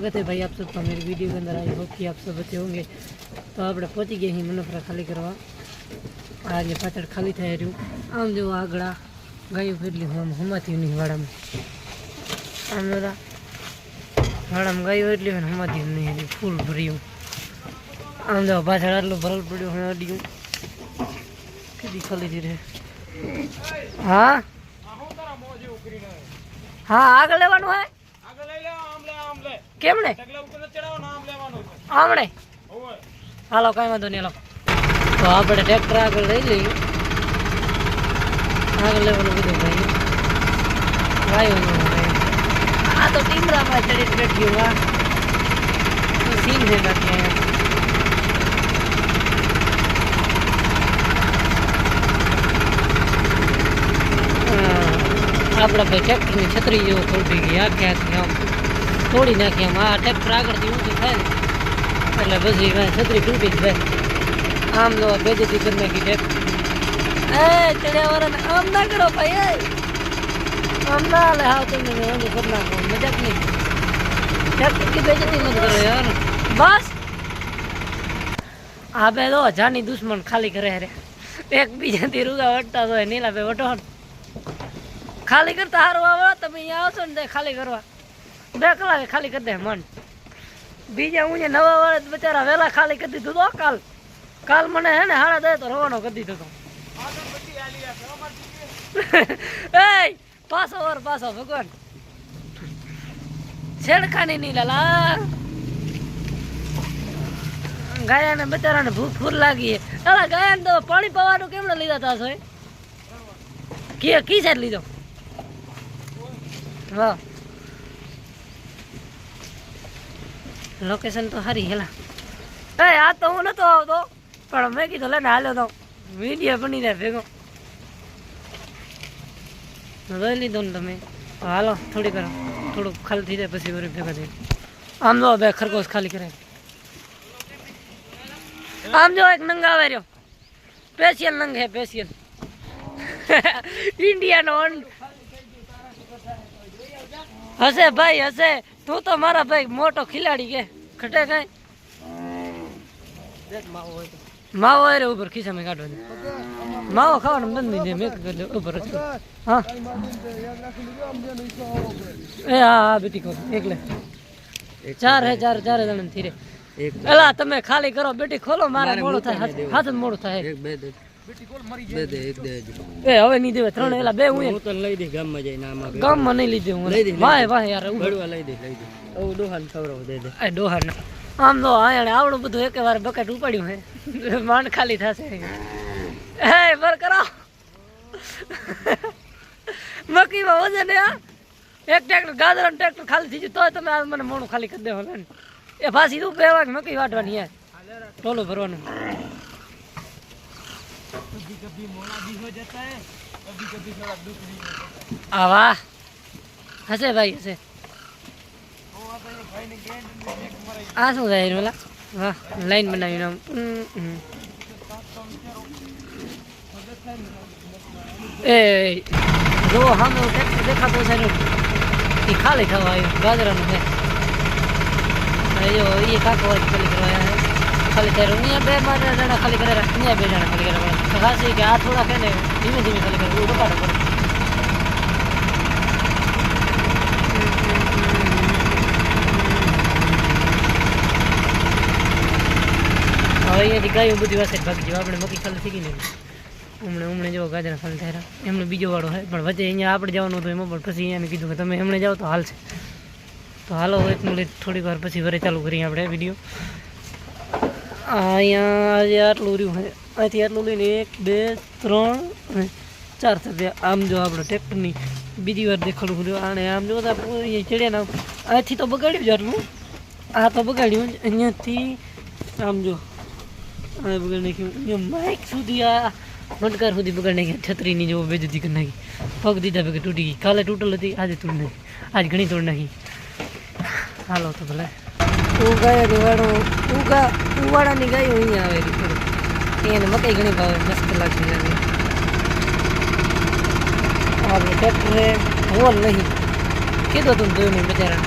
स्वागत है भाई आप सबका मेरी वीडियो के अंदर। आई होप कि आप सब अच्छे होंगे। तो आप पहुँची गए हैं मनोफरा खाली करवा। आज पाचड़ खाली थे रू आम जो आगड़ा गई फिर हम हमाती नहीं वाड़ा में आम वाड़ा में गई एटली हमाती नहीं फूल भरियो आम जो पाचड़ आटलो भरल पड़ो हूँ अड्यू कि खाली थी रे। हाँ हाँ आग लेवानुं है केम ने आमणे हालो कई वांधो नहीं। हालो तो आपणे ट्रेक्टर आगे लई लईए। आग लेवानुं कीधुं भाई वायो आ तो टीमरा में चढ़ी बैठी हुआ तो सीन से बाकी है। आपड़ा भाई ट्रेक्टर की छतरी जो तोड़ी गई आखे आम तोड़ी नाखी आम आ ट्रेक्टर आगे ऊँचू थाय એટલે પછી છતરી તૂટી જ જાય। આમ જો બેજતી કરી નાખી ટ્રેક્ટર। એ ચડ્યા વાળાને આમ ના કરો ભાઈ આમ ના લે હાવ તમને આમ કરી નાખો મજાક નહીં। ટ્રેક્ટર की बेइज्जती मत करो यार बस। आ बे दो जानी दुश्मन खाली करे रे एक बीजा થી રૂગા વટતા હોય નીલા पे વટો खाली करता हारो आवा તમે અહીંયા આવશો ને ખાલી કરવા 2 કલાકે ખાલી કરી દે મન। बीजा मुझे नवा वाले बेचारा वेला खाली कर दी तो काल काल मने है ने हाड़ा दे तो रवानो कर दी तो ए पासो भगवान छेड़खानी नहीं लाला। गाया ने बेचारा ने भूख फूल लागी है। अला गाया ने तो पानी पवानो केमने लीधा था सोय की साइड लीधो। हां लोकेशन तो हरी हेला ए आ तो हूँ नतो आवतो पण मैं कीधुं लઈને हाल्यो तो वीडियो बनी जाए भेगो જોઈ લીધો ને તમે। हालो थोड़ी करो थोड़ो खाली थी जाए पछी वरी भेगा थी। आम जो बे खरगोश खाली करे आम जो एक नंगा आवे रह्यो स्पेशल नंग है स्पेशल इंडिया नो हसे भाई हसे तू तो मारा भाई मोटो खिलाड़ी के खटे कहीं माओ है ऊपर खीसा में काटो माओ खावा बंद नहीं दे मैं कर ले ऊपर रख। हाँ ए हाँ बेटी को एक ले चार है जन थी रे एला तमे खाली करो बेटी खोलो मारा मोड़ो था हाथ मोड़ो था एक बे दे बेटी खोल मरी जाए दे एक दे ए હવે नहीं देवे ત્રણ એલા બે હું તો લઈ દે ગામ માં જઈને આમાં ગામ માં નહીં લીધે હું વાહ વાહ यार બળવા લઈ દે ઓ ડોહાન ખવરાવ દે દે એ ડોહાન આમ તો આણે આવડું બધું એકવાર બકેટ ઉપાડ્યું હે માંડ ખાલી થાશે એ બર કરો મકી માં વજન હે એક ટ્રેક્ટર ગાજર ટ્રેક્ટર ખાલી થઈ ગયું તોય તમે આ મને મોણું ખાલી કરી દેવો ને એ ફાસી તું બેવા મકી વાટવાની હે ટોલો ભરવાનું। कभी मोड़ा भी हो जाता है कभी थोड़ा दुख भी हो जाता है। आवा हसे भाई हसे आ शू है वाला वाह लाइन बनाई ना ए जो हम ट्रैक्टर देखा तो सर कि खाली थवा गाजरा में है यो ये काको खाली करवाया है खाली करो नहीं बे मारे जना खाली करे नहीं बे जना खाली करे खास है कि आ थोड़ा कहने धीमे धीमे खाली करे वो पाड़ो करो હવે ये गायो बधी वासे भागी जो આપણે મકી ખાલી થઈ ગઈ ને હમણે જો ગાજરા ખાલી થયા એમનો બીજો વાળો है પણ વચ્ચે અહીંયા આપણે જવાનું હતું એમાં પણ પછી એને કીધું કે તમે હમણે જાવ તો હાલ છે તો હાલો એક મિનિટ થોડી વાર પછી વરે ચાલુ કરીએ આપણે વિડિયો। અહીંયા આજે આટલું રહ્યું છે અહીંથી આટલું લઈને 1 2 3 4 થયા। આમ જો આપણે ટ્રેક્ટરની બીજી વાર દેખાડું રહ્યું આને આમ જો અહીંયા ચડ્યા ના અહીંથી તો બગાડ્યું જ આટલું આ તો બગાડ્યું અહીંયાથી આમ જો આ બગાડી નાખ્યું અહીંયા માઇક સુધી આ મટકાર સુધી બગાડી નાખી છત્રીની જો બેજતી કરી નાખી પગ દીધા ભેગી તૂટી ગઈ કાલે તૂટેલ હતી આજે તૂટી નાખી આજ ઘણી તોડી નાખી। હાલો તો ભલે ઉવાડાની ગાયો અહીંયા આવેલી થોડી એને મકાઈ ઘણી ભાવે મસ્ત લાગતી લાગે। આપણે ટ્રેક્ટરે હોલ નહીં કીધું તું જોયું નહીં બચારા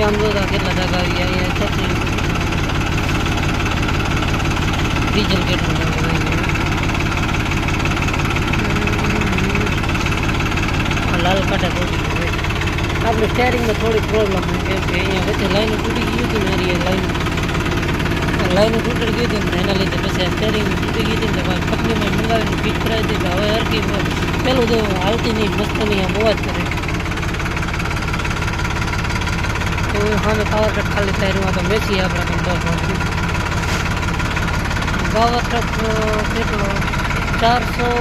બાકી આમ જોતા કેટલા જાગા આવી ગયા અહીંયા છત્રી ડીઝલ કેટલું લાલ કાંટા તોડી આપણે સ્ટેરિંગમાં થોડી પ્રોબ્લેમ છે કેમ કે અહીંયા વચ્ચે લાઈનો તૂટી ગઈ હતી ને મારી લાઈનો તૂટી ગઈ હતી ને એના લીધે પછી આ સ્ટેરિંગ તૂટી ગઈ હતી ને કંપનીમાં મંગાવીને ફિટ કરાવી દીધી હવે હરકી પેલું તો હાલતી નહીં મસ્ત નહીં આમ અવાજ કરે તો સામે પાવર કટ ખાલી થાય તો બેસી આપણે કંઈ 10 પાવર કટ કેટલો 439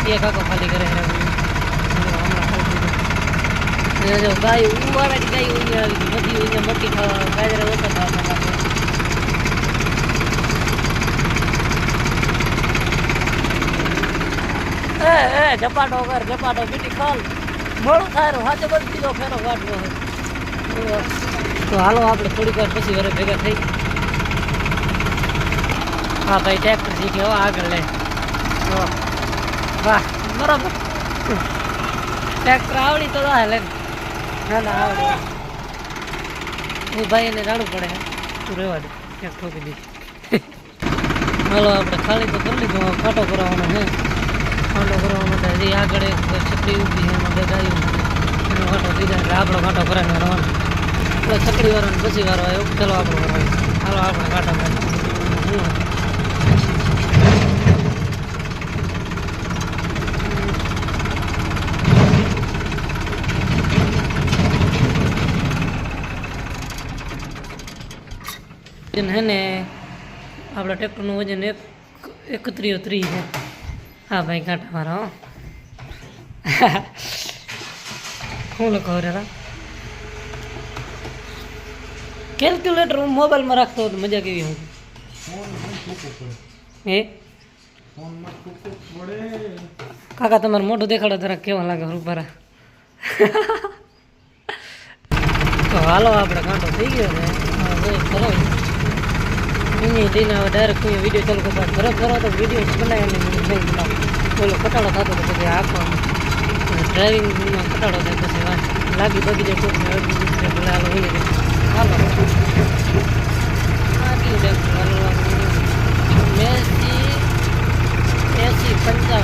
એક આખો ખાલી કરે જો ગાય ઉવાળાની ગાય અહીંયા આવી ગઈ બધી અહીંયા મટી ગાજરા ઓછા ખાવા ઝપાટો કર ઝપાટો બીટી ખાલ મોડું થાય હાથે બધી બીજો ફેરો કાઢવો તો હાલો આપણે થોડીક વાર પછી વરે ભેગા થઈ હા ભાઈ ટ્રેક્ટર શીખ્યો આગળ લે વાહ બરાબર ટ્રેક્ટર આવડી તો લે ના ના આવડે હું ભાઈ એને જાણવું પડે તું રહેવા દે ક્યાંક ઠોકી દીધી હાલો આપણે ખાલી તો કરી લીધું ખાટો કરાવવાનો હે ખાટો કરવા માટે હજી આગળ એક છકડી ઊભી છે એમાં બે ગાયું એનો ખાટો દીધા એટલે આપણો ખાટો કરાવીને રહેવાનો એટલે છકડી વાળાને પછી વારો આવ્યો ચલો આપણો વારો હાલો આપણે ખાટા કરી હે ને આપણા ટ્રેક્ટરનું વજન 3130 છે હા ભાઈ કાંટા મારો શું લખો રે કેલ્ક્યુલેટર હું મોબાઈલમાં રાખતો હતો મજા કેવી હું હે કાકા તમારું મોઢું દેખાડો જરાક કેવા લાગે રૂપારા તો હાલો આપણે કાંટો થઈ ગયો ને ખરો એની લઈને હવે ડાયરેક્ટ કોઈ વિડીયો ચાલુ કરતા ખરો તો વિડીયો બનાવીને નહીં બનાવો બોલો કટાડો થતો તો પછી આપવાનો ડ્રાઇવિંગમાં કટાડો થાય પછી વાત લાગી બગી જાય કોઈને ભલે હાલો હોય હાલો મેસી 80-55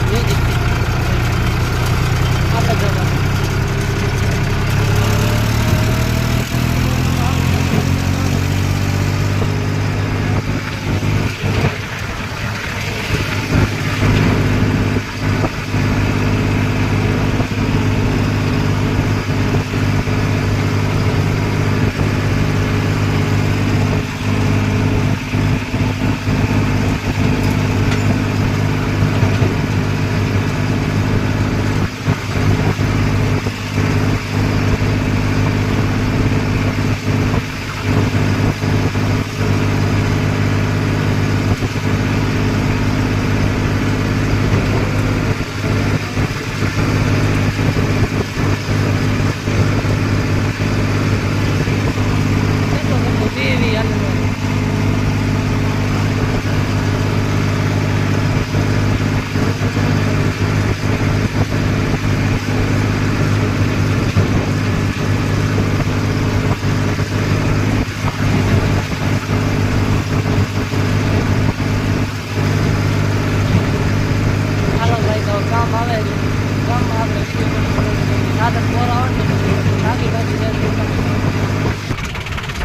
મ્યુઝિક આપણે જોવા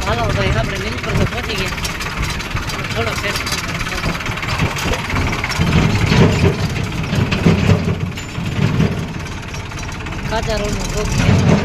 હાલો ભાઈ આપણે લીંક પર તો પહોંચી ગયા થોડો સેટ કાચા રોડનો